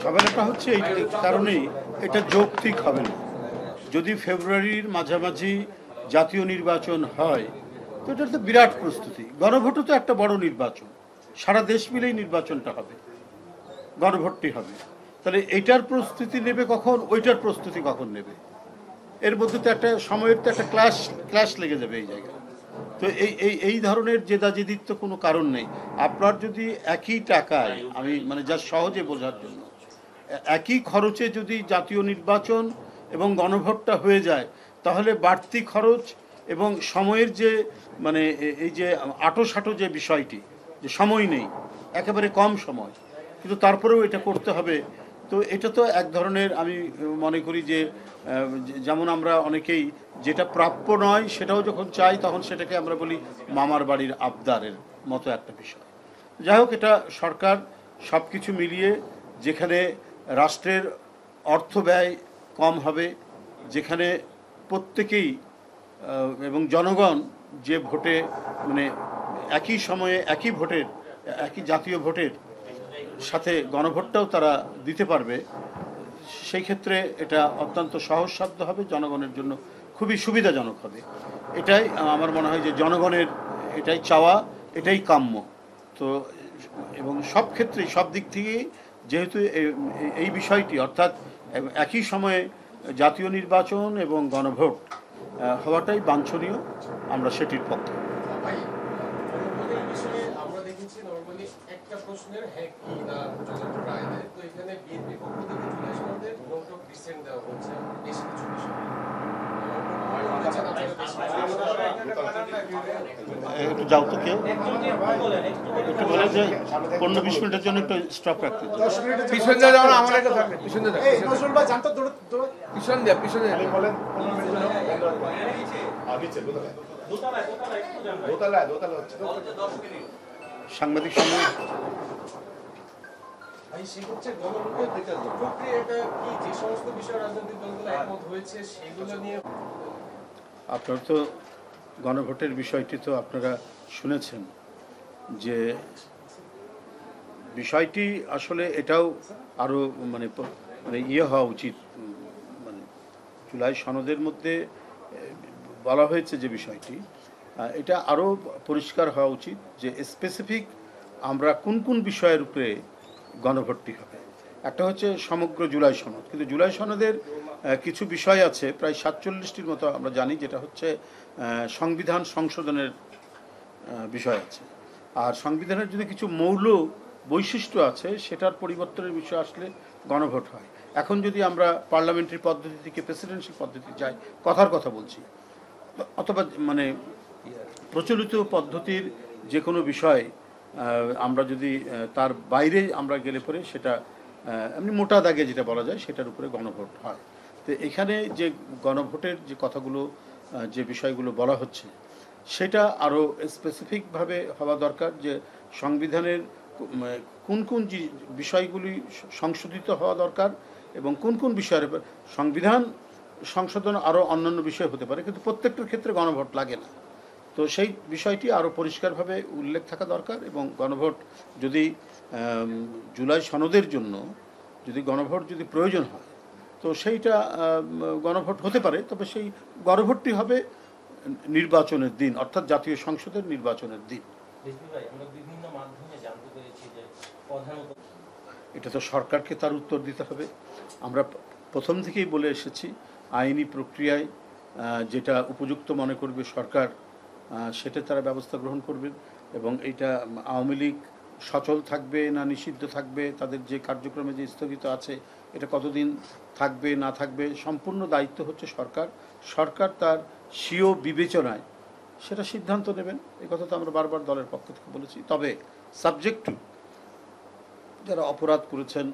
ঝামেলাটা হচ্ছে এই কারণেই, এটা যৌক্তিক হবে না। যদি ফেব্রুয়ারির মাঝামাঝি জাতীয় নির্বাচন হয় তো এটা তো বিরাট প্রস্তুতি। গণভোটও তো একটা বড় নির্বাচন, সারা দেশ মিলেই নির্বাচনটা হবে, গণভোটটি হবে। তাহলে এইটার প্রস্তুতি নেবে কখন, ওইটার প্রস্তুতি কখন নেবে? এর মধ্যে তো একটা সময়ের তো একটা ক্লাশ লেগে যাবে এই জায়গায়। তো এই ধরনের জেদাজেদির তো কোনো কারণ নেই। আপনার যদি একই টাকায়, আমি মানে যা সহজে বোঝার জন্য, একই খরচে যদি জাতীয় নির্বাচন এবং গণভোটটা হয়ে যায়, তাহলে বাড়তি খরচ এবং সময়ের যে মানে এই যে আঁটোসাঁটো যে বিষয়টি, যে সময় নেই, একেবারে কম সময়, কিন্তু তারপরেও এটা করতে হবে। তো এটা তো এক ধরনের, আমি মনে করি যে যেমন আমরা অনেকেই যেটা প্রাপ্য নয় সেটাও যখন চাই, তখন সেটাকে আমরা বলি মামার বাড়ির আবদারের মতো একটা বিষয়। যাই হোক, এটা সরকার সব কিছু মিলিয়ে, যেখানে রাষ্ট্রের অর্থ ব্যয় কম হবে, যেখানে প্রত্যেকেই এবং জনগণ যে ভোটে মানে একই সময়ে একই ভোটের, একই জাতীয় ভোটের সাথে গণভোটটাও তারা দিতে পারবে, সেই ক্ষেত্রে এটা অত্যন্ত সহজসাধ্য হবে, জনগণের জন্য খুবই সুবিধাজনক হবে। এটাই আমার মনে হয় যে জনগণের এটাই চাওয়া, এটাই কাম্য। তো এবং সব ক্ষেত্রেই, সব দিক থেকেই, যেহেতু এই বিষয়টি অর্থাৎ একই সময়ে জাতীয় নির্বাচন এবং গণভোট হওয়াটাই বাঞ্ছনীয়, আমরা সেটির পক্ষে। আমরা দেখেছি নরমালি একটা প্রশ্নের হ্যাঁ কি না পর্যন্ত রায় দেয়। তো এখানে বিএনপি পক্ষ থেকে জুলাই সনদের নোট অফ ডিসেন্ট দেওয়া হচ্ছে বেশ কিছু বিষয়। একটু যাও তো, কেউ একটু বলে যে 15-20 মিনিটের জন্য একটু স্টপ রাখতে। পিছন দিয়ে যাও না, আমার একটা থাকবে পিছন দিয়ে যাও, নজরুল ভাই জানতো পিছন দিয়ে বলেন 15 মিনিটের জন্য নিচে দোতলায় হচ্ছে 10 মিনিট সাংবাদিক সম্মেলন। ভাই সেক্ষেত্রে গণভোটের প্রক্রিয়াটা কি, যে সমস্ত বিষয় রাজনৈতিক দলগুলো একমত হয়েছে সেগুলো নিয়ে? আপনারা তো গণভোটের বিষয়টি তো আপনারা শুনেছেন যে বিষয়টি আসলে এটাও আরও মানে ইয়ে হওয়া উচিত। মানে জুলাই সনদের মধ্যে বলা হয়েছে যে বিষয়টি, এটা আরও পরিষ্কার হওয়া উচিত যে স্পেসিফিক আমরা কোন কোন বিষয়ের উপরে গণভোটটি হবে। একটা হচ্ছে সমগ্র জুলাই সনদ, কিন্তু জুলাই সনদের কিছু বিষয় আছে, প্রায় 47টির মতো আমরা জানি, যেটা হচ্ছে সংবিধান সংশোধনের বিষয় আছে। আর সংবিধানের যদি কিছু মৌল বৈশিষ্ট্য আছে, সেটার পরিবর্তনের বিষয় আসলে গণভোট হয়। এখন যদি আমরা পার্লামেন্টারি পদ্ধতি থেকে প্রেসিডেন্সিয়াল পদ্ধতি যাই, কথার কথা বলছি, অথবা মানে প্রচলিত পদ্ধতির যে কোনো বিষয় আমরা যদি তার বাইরে আমরা গেলে পরে সেটা এমনি মোটা দাগে যেটা বলা যায় সেটার উপরে গণভোট হয়। তো এখানে যে গণভোটের যে কথাগুলো, যে বিষয়গুলো বলা হচ্ছে, সেটা আরও স্পেসিফিকভাবে হওয়া দরকার, যে সংবিধানের কোন কোন বিষয়গুলি সংশোধিত হওয়া দরকার এবং কোন কোন বিষয়ের উপর সংবিধান সংশোধন আরও অন্যান্য বিষয় হতে পারে, কিন্তু প্রত্যেকটার ক্ষেত্রে গণভোট লাগে না। তো সেই বিষয়টি আরও পরিষ্কারভাবে উল্লেখ থাকা দরকার। এবং গণভোট যদি জুলাই সনদের জন্য যদি গণভোট যদি প্রয়োজন হয়, তো সেইটা গণভোট হতে পারে, তবে সেই গণভোটটি হবে নির্বাচনের দিন, অর্থাৎ জাতীয় সংসদের নির্বাচনের দিন। এটা তো সরকারকে তার উত্তর দিতে হবে। আমরা প্রথম থেকেই বলে এসেছি, আইনি প্রক্রিয়ায় যেটা উপযুক্ত মনে করবে সরকার, সেটা তারা ব্যবস্থা গ্রহণ করবেন। এবং এইটা আওয়ামী লীগ সচল থাকবে না নিষিদ্ধ থাকবে, তাদের যে কার্যক্রমে যে স্থগিত আছে, এটা কতদিন থাকবে না থাকবে, সম্পূর্ণ দায়িত্ব হচ্ছে সরকার। সরকার তার স্বীয় বিবেচনায় সেটা সিদ্ধান্ত নেবেন, এই কথা তো আমরা বারবার দলের পক্ষ থেকে বলেছি। তবে সাবজেক্ট টু যারা অপরাধ করেছেন,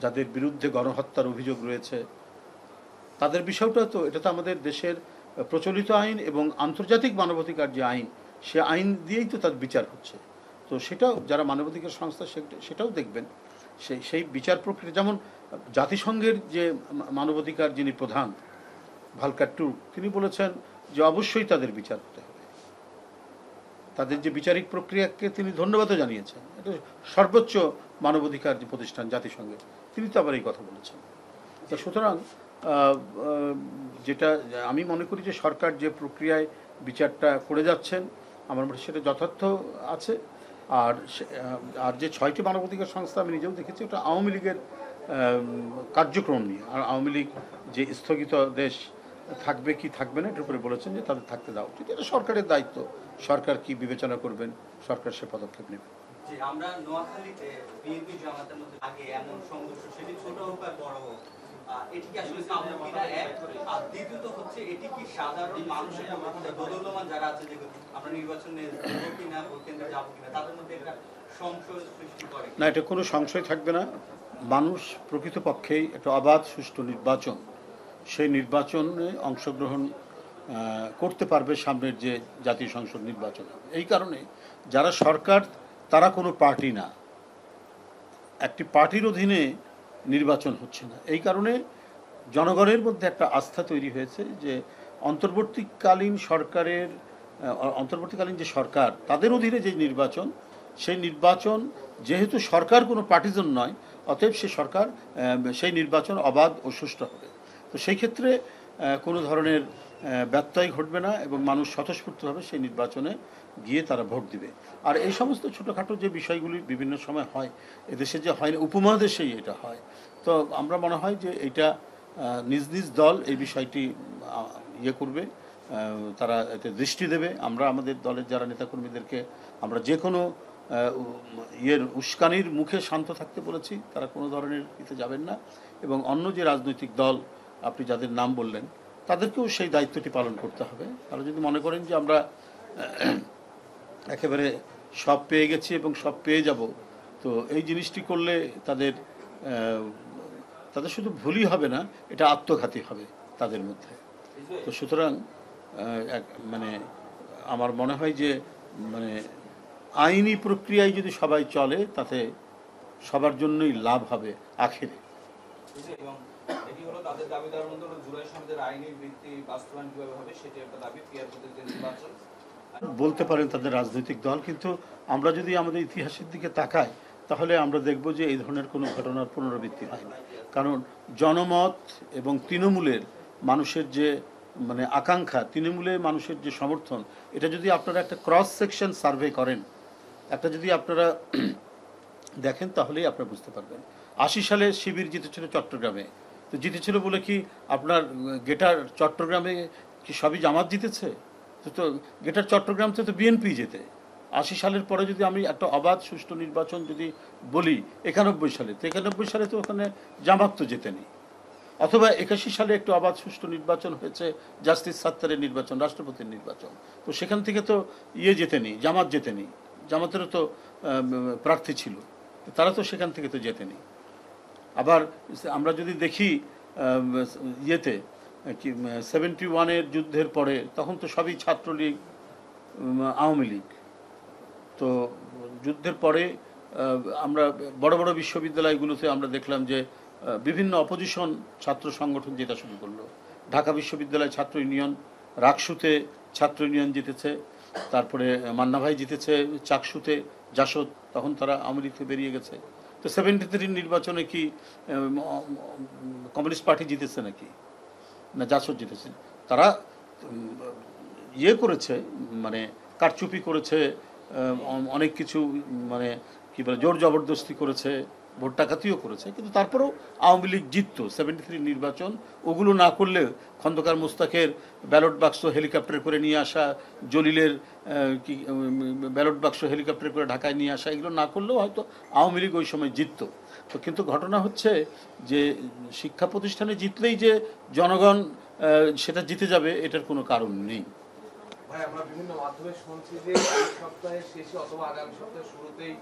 যাদের বিরুদ্ধে গণহত্যার অভিযোগ রয়েছে, তাদের বিষয়টা তো, এটা তো আমাদের দেশের প্রচলিত আইন এবং আন্তর্জাতিক মানবাধিকার যে আইন, সে আইন দিয়েই তো তার বিচার হচ্ছে। তো সেটাও যারা মানবাধিকার সংস্থা সেটাও দেখবেন, সেই বিচার প্রক্রিয়া। যেমন জাতিসংঘের যে মানবাধিকার যিনি প্রধান ভালকার টুর্ক, তিনি বলেছেন যে অবশ্যই তাদের বিচার হতে হবে। তাদের যে বিচারিক প্রক্রিয়াকে তিনি ধন্যবাদও জানিয়েছেন। এটা সর্বোচ্চ মানবাধিকার যে প্রতিষ্ঠান জাতিসংঘের, তিনি তো আবার এই কথা বলেছেন। তো সুতরাং যেটা আমি মনে করি যে সরকার যে প্রক্রিয়ায় বিচারটা করে যাচ্ছেন আমার মনে হয় সেটা যথার্থ আছে। আর আর যে 6টি মানবাধিকার সংস্থা আমি নিজেও দেখেছি, ওটা আওয়ামী লীগের কার্যক্রম নিয়ে। আর আওয়ামী লীগ যে স্থগিত দেশ থাকবে কি থাকবে না এটার উপরে বলেছেন যে তাদের থাকতে দেওয়া উচিত। এটা সরকারের দায়িত্ব, সরকার কি বিবেচনা করবেন, সরকার সে পদক্ষেপ নেবে। যে আমরা নোয়াখালীতে বিএনপি জামাতের মধ্যে আগে এমন সংঘর্ষ, সেটি ছোট হোক আর বড় হোক, এটি কি আসলে কাম্য কিনা এক, আর দ্বিতীয়ত হচ্ছে এটি কি সাধারণ মানুষের মধ্যে দোদুল্যমান যারা আছে যে আমরা নির্বাচনে যাবো কিনা, ভোট কেন্দ্রে যাবো কিনা, তাদের মধ্যে একটা সংশয় সৃষ্টি করে না, এটা কোনো সংশয় থাকবে না। মানুষ প্রকৃতপক্ষেই একটা অবাধ সুষ্ঠু নির্বাচন, সেই নির্বাচনে অংশগ্রহণ করতে পারবে সামনের যে জাতীয় সংসদ নির্বাচন। এই কারণে যারা সরকার তারা কোনো পার্টি না, একটি পার্টির অধীনে নির্বাচন হচ্ছে না। এই কারণে জনগণের মধ্যে একটা আস্থা তৈরি হয়েছে যে অন্তর্বর্তীকালীন যে সরকার তাদের অধীনে যে নির্বাচন, সেই নির্বাচন যেহেতু সরকার কোনো পার্টিজন নয়, অতএব সেই নির্বাচন অবাধ ও সুষ্ঠু হবে। তো সেই ক্ষেত্রে কোনো ধরনের ব্যত্যয় ঘটবে না এবং মানুষ স্বতঃস্ফূর্তভাবে সেই নির্বাচনে গিয়ে তারা ভোট দিবে। আর এই সমস্ত ছোটোখাটো যে বিষয়গুলি বিভিন্ন সময় হয়, এদেশে যে হয় না, উপমহাদেশেই এটা হয়। তো আমরা মনে হয় যে এটা নিজ নিজ দল এই বিষয়টি করবে, তারা এতে দৃষ্টি দেবে। আমরা আমাদের দলের যারা নেতাকর্মীদেরকে আমরা যে কোনো উস্কানির মুখে শান্ত থাকতে বলেছি, তারা কোনো ধরনের যাবেন না। এবং অন্য যে রাজনৈতিক দল আপনি যাদের নাম বললেন তাদেরকেও সেই দায়িত্বটি পালন করতে হবে। তারা যদি মনে করেন যে আমরা একেবারে সব পেয়ে গেছি এবং সব পেয়ে যাব, তো এই জিনিসটি করলে তাদের শুধু ভুলই হবে না, এটা আত্মঘাতী হবে তাদের মধ্যে। তো সুতরাং মানে আমার মনে হয় যে মানে আইনি প্রক্রিয়ায় যদি সবাই চলে তাতে সবার জন্যই লাভ হবে আখেরে। এবং এটি হলো তাদের দাবিদার মধ্যে জুলাই সনদের আইনি ভিত্তি বাস্তবায়ন কিভাবে হবে সেটি একটা দাবি। পিয়ার পদ্ধতিতে নির্বাচন বলতে পারেন তাদের রাজনৈতিক দল, কিন্তু আমরা যদি আমাদের ইতিহাসের দিকে তাকাই তাহলে আমরা দেখব যে এই ধরনের কোনো ঘটনার পুনরাবৃত্তি হয়নি। কারণ জনমত এবং তৃণমূলের মানুষের যে মানে আকাঙ্ক্ষা, তৃণমূলের মানুষের যে সমর্থন, এটা যদি আপনারা একটা ক্রস সেকশন সার্ভে করেন, একটা যদি আপনারা দেখেন তাহলেই আপনারা বুঝতে পারবেন। 80 সালে শিবির জিতেছিল চট্টগ্রামে, তো জিতেছিল বলে কি আপনার গেটার চট্টগ্রামে কি সবই জামাত জিতেছে? তো গেটার চট্টগ্রাম তো বিএনপি যেতে। 80 সালের পরে যদি আমি একটা অবাধ সুষ্ঠু নির্বাচন যদি বলি 91 সালে, তো 91 সালে তো ওখানে জামাত তো জেতেনি। অথবা 81 সালে একটু অবাধ সুষ্ঠু নির্বাচন হয়েছে, জাস্টিস সাত্তারের নির্বাচন, রাষ্ট্রপতির নির্বাচন, তো সেখান থেকে তো জেতেনি, জামাত জেতেনি, জামাতেরও তো প্রার্থী ছিল, তারা তো সেখান থেকে তো জেতেনি। আবার আমরা যদি দেখি 71-এর যুদ্ধের পরে তখন তো সবই ছাত্রলীগ, আওয়ামী লীগ। তো যুদ্ধের পরে আমরা বড় বড় বিশ্ববিদ্যালয়গুলোতে আমরা দেখলাম যে বিভিন্ন অপোজিশন ছাত্র সংগঠন জেতা শুরু করলো। ঢাকা বিশ্ববিদ্যালয় ছাত্র ইউনিয়ন, রাকসুতে ছাত্র ইউনিয়ন জিতেছে, তারপরে মান্না ভাই জিতেছে চাকসুতে, জাসদ, তখন তারা আওয়ামী লীগ থেকে বেরিয়ে গেছে। তো 73 নির্বাচনে কি কমিউনিস্ট পার্টি জিতেছে নাকি? না, জাসদ জিতেছে। তারা করেছে, মানে কারচুপি করেছে, অনেক কিছু মানে কি বলে জোর জবরদস্তি করেছে, ভোট ডাকাতিও করেছে, কিন্তু তারপরেও আওয়ামী লীগ জিততো 73 নির্বাচন। ওগুলো না করলে খন্দকার মোস্তাকের ব্যালট বাক্স হেলিকপ্টারে করে নিয়ে আসা, জলিলের ব্যালট বাক্স হেলিকপ্টারে করে ঢাকায় নিয়ে আসা, এগুলো না করলেও হয়তো আওয়ামী লীগ ওই সময় জিততো। তো কিন্তু ঘটনা হচ্ছে যে শিক্ষা প্রতিষ্ঠানে জিতলেই যে জনগণ সেটা জিতে যাবে এটার কোনো কারণ নেই। ভাই, আমরা বিভিন্ন মাধ্যমে শুনছি যে এই সপ্তাহের শেষে অথবা আগামী সপ্তাহের শুরুতেই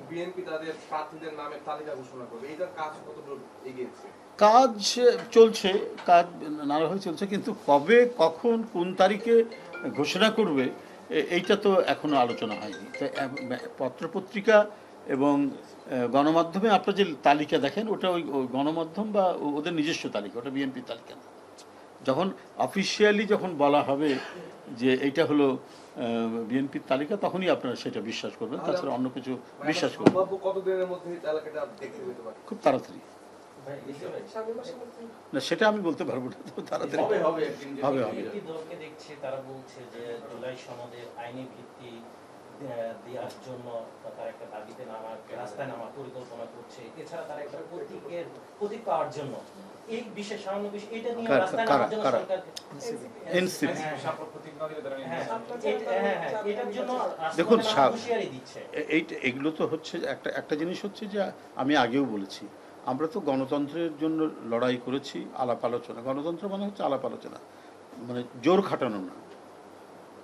বিএনপি তাদের প্রার্থীদের নামের তালিকা ঘোষণা করবে। এইটার কাজ কতদূর এগিয়েছে? কাজ চলছে, কাজ নানাভাবে চলছে, কিন্তু কবে, কখন, কোন তারিখে ঘোষণা করবে এইটা তো এখনো আলোচনা হয়নি। তো পত্রপত্রিকা এবং গণমাধ্যমে আপনার যে তালিকা দেখেন ওটা ওই গণমাধ্যম বা ওদের নিজস্ব তালিকা, ওটা বিএনপির তালিকা না। যখন অফিসিয়ালি যখন বলা হবে যে এইটা হলো বিএনপির তালিকা, তখনই আপনারা সেটা বিশ্বাস করবেন, তাছাড়া অন্য কিছু বিশ্বাস করবেন না। সম্ভাব্য কতদিনের মধ্যে এই তালিকাটা দেখতে পেতে পারে? খুব তাড়াতাড়ি না, সেটা আমি বলতে পারবো না, তো তাড়াতাড়ি হবে। একটি দলকে দেখছে তারা বলছে যে জুলাই সনদের আইনি ভিত্তি দেওয়ার জন্য তারা একটা দাবিতে নামার, রাস্তায় নামার পরিকল্পনা করছে। এছাড়া তারা একটা প্রতীক পাওয়ার জন্য এই বিশেষ সামান্য বিষয় এটা নিয়ে রাস্তায় নামার জন্য সরকার এনসিপি এটার জন্য দেখুন হুঁশিয়ারি দিচ্ছে। এগুলো তো হচ্ছে একটা জিনিস হচ্ছে যে আমি আগেও বলেছি, আমরা তো গণতন্ত্রের জন্য লড়াই করেছি, আলাপ আলোচনা। গণতন্ত্র মানে হচ্ছে আলাপ আলোচনা, মানে জোর খাটানো না,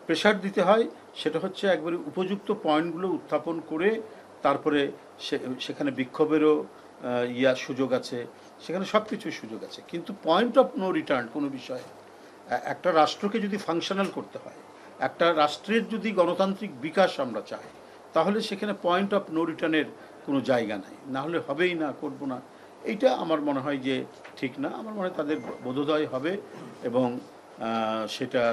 প্রেশার দিতে হয়। সেটা হচ্ছে একবারে উপযুক্ত পয়েন্টগুলো উত্থাপন করে তারপরে সেখানে বিক্ষোভেরও সুযোগ আছে, সেখানে সব কিছুর সুযোগ আছে। কিন্তু পয়েন্ট অফ নো রিটার্ন কোনো বিষয়ে, একটা রাষ্ট্রকে যদি ফাংশনাল করতে হয়, একটা রাষ্ট্রের যদি গণতান্ত্রিক বিকাশ আমরা চাই, তাহলে সেখানে পয়েন্ট অফ নো রিটার্নের কোনো জায়গা নাই, না হলে হবেই না, করবো না। এইটা আমার মনে হয় যে ঠিক না। আমার মনে হয় তাদের বোধোদয় হবে এবং সেটা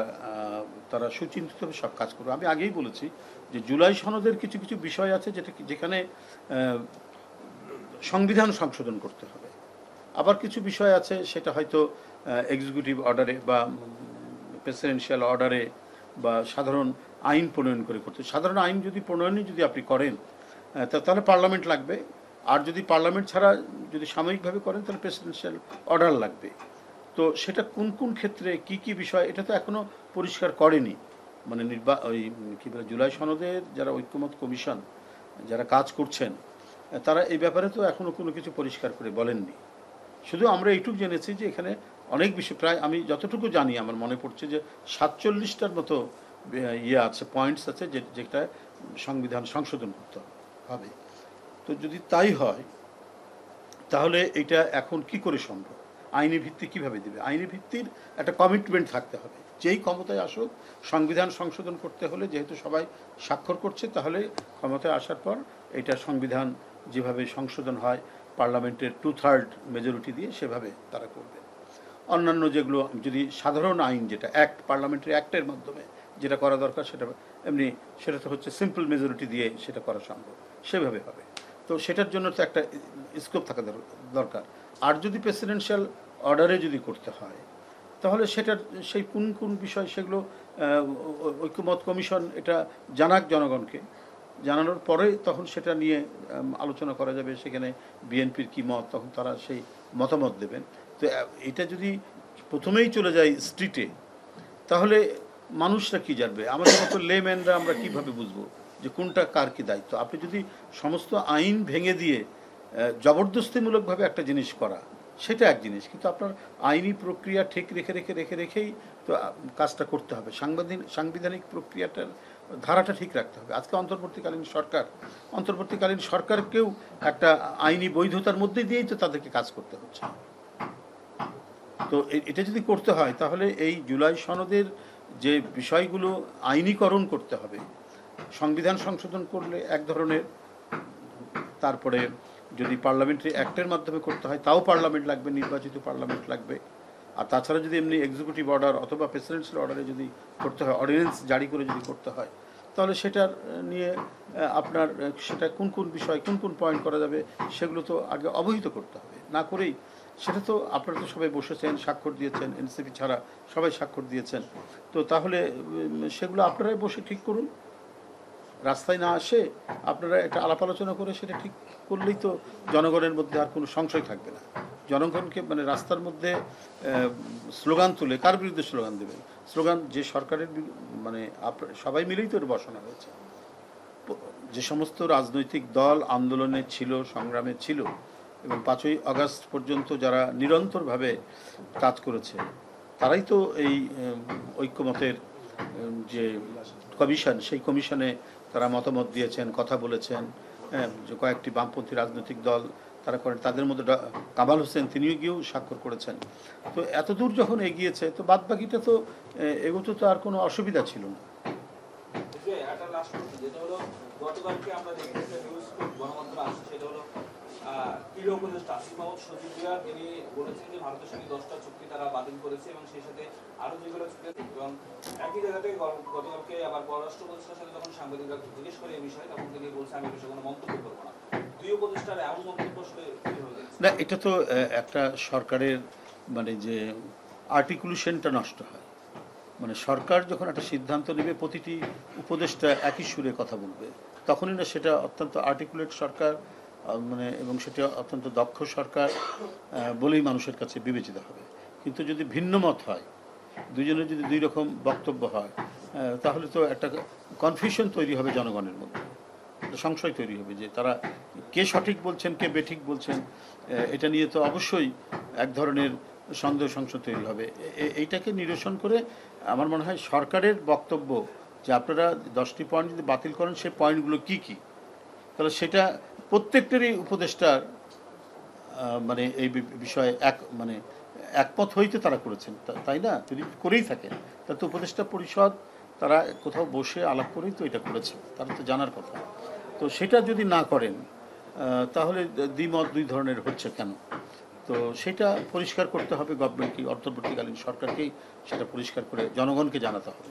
তারা সুচিন্তিতভাবে সব কাজ করবে। আমি আগেই বলেছি যে জুলাই সনদের কিছু কিছু বিষয় আছে যেখানে সংবিধান সংশোধন করতে হবে, আবার কিছু বিষয় আছে সেটা হয়তো এক্সিকিউটিভ অর্ডারে বা প্রেসিডেন্সিয়াল অর্ডারে বা সাধারণ আইন প্রণয়ন করে করতে। সাধারণ আইন যদি প্রণয়নই যদি আপনি করেন তাহলে পার্লামেন্ট লাগবে, আর যদি পার্লামেন্ট ছাড়া যদি সাময়িকভাবে করেন তাহলে প্রেসিডেন্সিয়াল অর্ডার লাগবে। তো সেটা কোন কোন ক্ষেত্রে কি কি বিষয় এটা তো এখনও পরিষ্কার করেনি। মানে ওই কী বলে জুলাই সনদের যারা ঐক্যমত কমিশন যারা কাজ করছেন তারা এই ব্যাপারে তো এখনও কোনো কিছু পরিষ্কার করে বলেননি। শুধু আমরা এইটুকু জেনেছি যে এখানে অনেক বিষয়, প্রায় আমি যতটুকু জানি আমার মনে পড়ছে যে 47টার মতো আছে, পয়েন্টস আছে যেটা সংবিধান সংশোধন করতে হবে। তো যদি তাই হয় তাহলে এটা এখন কি করে সম্ভব? আইনি ভিত্তি কিভাবে দিবে? আইনি ভিত্তির একটা কমিটমেন্ট থাকতে হবে। যেই ক্ষমতায় আসুক সংবিধান সংশোধন করতে হলে যেহেতু সবাই স্বাক্ষর করছে, তাহলে ক্ষমতায় আসার পর এটা সংবিধান যেভাবে সংশোধন হয় পার্লামেন্টের 2/3 মেজরিটি দিয়ে সেভাবে তারা করবে। অন্যান্য যেগুলো যদি সাধারণ আইন যেটা অ্যাক্ট, পার্লামেন্টারি অ্যাক্টের মাধ্যমে যেটা করা দরকার সেটা এমনি সেটা তো হচ্ছে সিম্পল মেজরিটি দিয়ে সেটা করা সম্ভব, সেভাবে হবে। তো সেটার জন্য তো একটা স্কোপ থাকা দরকার। আর যদি প্রেসিডেন্সিয়াল অর্ডারে যদি করতে হয় তাহলে সেটার সেই কোন কোন বিষয় সেগুলো ঐক্যমত কমিশন এটা জানাক জনগণকে, জানানোর পরে তখন সেটা নিয়ে আলোচনা করা যাবে। সেখানে বিএনপির কী মত, তখন তারা সেই মতামত দেবেন। তো এটা যদি প্রথমেই চলে যায় স্ট্রিটে তাহলে মানুষরা কি জানবে? আমাদের মতো লেম্যানরা আমরা কিভাবে বুঝবো যে কোনটা কার কী দায়িত্ব? আপনি যদি সমস্ত আইন ভেঙে দিয়ে জবরদস্তিমূলকভাবে একটা জিনিস করা সেটা এক জিনিস, কিন্তু আপনার আইনি প্রক্রিয়া ঠিক রেখেই তো কাজটা করতে হবে। সাংবিধানিক প্রক্রিয়াটার ধারাটা ঠিক রাখতে হবে। আজকে অন্তর্বর্তীকালীন সরকারকেও একটা আইনি বৈধতার মধ্যে দিয়েই তো তাদেরকে কাজ করতে হচ্ছে। তো এটা যদি করতে হয় তাহলে এই জুলাই সনদের যে বিষয়গুলো আইনীকরণ করতে হবে, সংবিধান সংশোধন করলে এক ধরনের, তারপরে যদি পার্লামেন্টারি অ্যাক্টের মাধ্যমে করতে হয় তাও পার্লামেন্ট লাগবে, নির্বাচিত পার্লামেন্ট লাগবে। আর তাছাড়া যদি এমনি এক্সিকিউটিভ অর্ডার অথবা প্রেসিডেন্সিয়াল অর্ডারে যদি করতে হয়, অর্ডিন্যান্স জারি করে যদি করতে হয়, তাহলে সেটার নিয়ে আপনার সেটা কোন কোন বিষয় কোন কোন পয়েন্ট করা যাবে সেগুলো তো আগে অবহিত করতে হবে। না করেই সেটা তো আপনারা তো সবাই বসেছেন, স্বাক্ষর দিয়েছেন, এনসিপি ছাড়া সবাই স্বাক্ষর দিয়েছেন। তো তাহলে সেগুলো আপনারাই বসে ঠিক করুন, রাস্তায় না আসে আপনারা একটা আলাপ আলোচনা করে সেটা ঠিক করলেই তো জনগণের মধ্যে আর কোনো সংশয় থাকবে না। জনগণকে মানে রাস্তার মধ্যে স্লোগান তুলে কার বিরুদ্ধে স্লোগান দেবেন? স্লোগান যে সরকারের মানে সবাই মিলেই তো বসানো হয়েছে। যে সমস্ত রাজনৈতিক দল আন্দোলনে ছিল, সংগ্রামে ছিল এবং 5ই আগস্ট পর্যন্ত যারা নিরন্তরভাবে কাজ করেছে তারাই তো এই ঐক্যমতের যে কমিশন, সেই কমিশনে তারা মতামত দিয়েছেন, কথা বলেছেন। যে কয়েকটি বামপন্থী রাজনৈতিক দল তারা করেন, তাদের মধ্যে কামাল হোসেন তিনিও গিয়েও স্বাক্ষর করেছেন। তো এত দূর যখন এগিয়েছে তো বাদ বাকিটা তো এগোতে তো আর কোনো অসুবিধা ছিল না। যেটা হলো গতকালকে আমরা দেখি একটা নিউজ গণমাধ্যমে আসছে, সেটা হলো ক্রীড়া উপদেষ্টা আসিফ মাহমুদ সজীবিয়া তিনি বলেছেন যে ভারতের সঙ্গে 10টা চুক্তি তারা বাতিল করেছে এবং সেই সাথে আরো যেগুলো চুক্তি আছে, এবং একই জায়গাতে গতকালকে আবার পররাষ্ট্র উপদেষ্টার সাথে যখন সাংবাদিকরা জিজ্ঞেস করে এই বিষয়ে তখন তিনি বলছেন আমি এই বিষয়ে কোনো মন্তব্য করবো না। দুই উপদেষ্টার এমন মন্তব্য আসলে কিভাবে দেখছেন? না, এটা তো একটা সরকারের মানে যে আর্টিকুলেশনটা নষ্ট হয়। মানে সরকার যখন একটা সিদ্ধান্ত নেবে প্রতিটি উপদেষ্টা একই সুরে কথা বলবে, তখনই না সেটা অত্যন্ত আর্টিকুলেট সরকার মানে এবং সেটা অত্যন্ত দক্ষ সরকার বলেই মানুষের কাছে বিবেচিত হবে। কিন্তু যদি ভিন্ন মত হয়, দুজনের যদি দুই রকম বক্তব্য হয়, তাহলে তো একটা কনফিউশন তৈরি হবে জনগণের মধ্যে, একটা সংশয় তৈরি হবে যে তারা কে সঠিক বলছেন কে বেঠিক বলছেন। এটা নিয়ে তো অবশ্যই এক ধরনের সন্দেহ সংশয় তৈরি হবে। এইটাকে নিরসন করে আমার মনে হয় সরকারের বক্তব্য যে আপনারা 10টি পয়েন্ট যদি বাতিল করেন সেই পয়েন্টগুলো কি কি, তাহলে সেটা প্রত্যেকটারই উপদেষ্টার মানে এই বিষয়ে মানে একমত হইতে তারা করেছেন, তাই না? যদি করেই থাকেন তাহলে তো উপদেষ্টা পরিষদ তারা কোথাও বসে আলাপ করেই তো এটা করেছে, তারা তো জানার কথা। তো সেটা যদি না করেন তাহলে দ্বিমত দুই ধরনের হচ্ছে কেন? তো সেটা পরিষ্কার করতে হবে গভর্নমেন্টকে, অন্তর্বর্তীকালীন সরকারকেই সেটা পরিষ্কার করে জনগণকে জানাতে হবে।